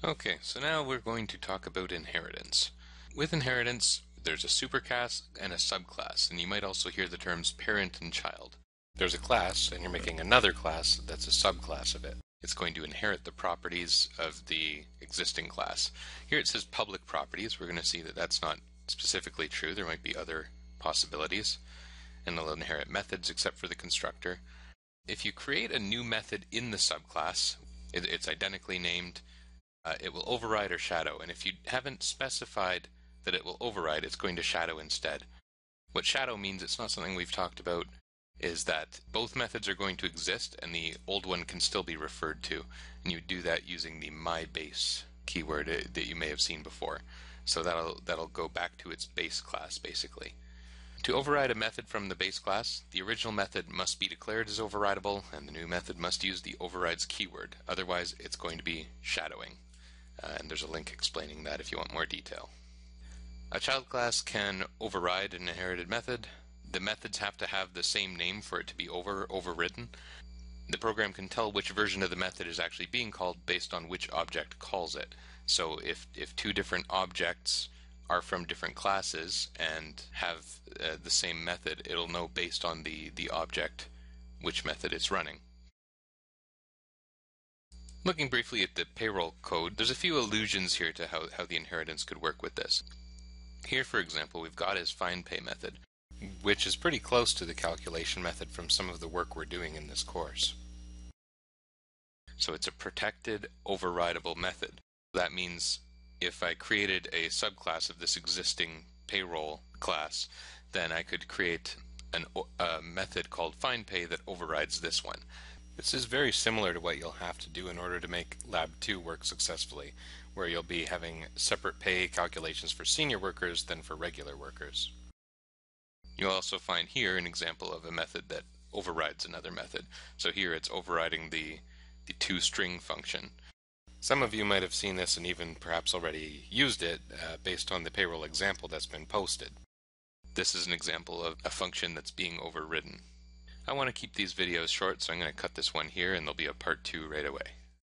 Okay, so now we're going to talk about inheritance. With inheritance, there's a superclass and a subclass, and you might also hear the terms parent and child. There's a class, and you're making another class that's a subclass of it. It's going to inherit the properties of the existing class. Here it says public properties. We're going to see that that's not specifically true. There might be other possibilities. And it'll inherit methods except for the constructor. If you create a new method in the subclass, it's identically named, it will override or shadow. And if you haven't specified that it will override, it's going to shadow instead. What shadow means, it's not something we've talked about, is that both methods are going to exist and the old one can still be referred to. And you do that using the myBase keyword that you may have seen before. So that'll go back to its base class basically. To override a method from the base class, the original method must be declared as overridable and the new method must use the overrides keyword. Otherwise it's going to be shadowing. And there's a link explaining that if you want more detail. A child class can override an inherited method. The methods have to have the same name for it to be overridden. The program can tell which version of the method is actually being called based on which object calls it. So if two different objects are from different classes and have the same method, it'll know based on the object which method it's running. Looking briefly at the payroll code, there's a few allusions here to how the inheritance could work with this. Here, for example, we've got his FindPay method, which is pretty close to the calculation method from some of the work we're doing in this course. So it's a protected, overridable method. That means if I created a subclass of this existing payroll class, then I could create a method called FindPay that overrides this one. This is very similar to what you'll have to do in order to make Lab 2 work successfully, where you'll be having separate pay calculations for senior workers than for regular workers. You'll also find here an example of a method that overrides another method. So here it's overriding the toString function. Some of you might have seen this and even perhaps already used it based on the payroll example that's been posted. This is an example of a function that's being overridden. I want to keep these videos short, so I'm going to cut this one here and there'll be a part 2 right away.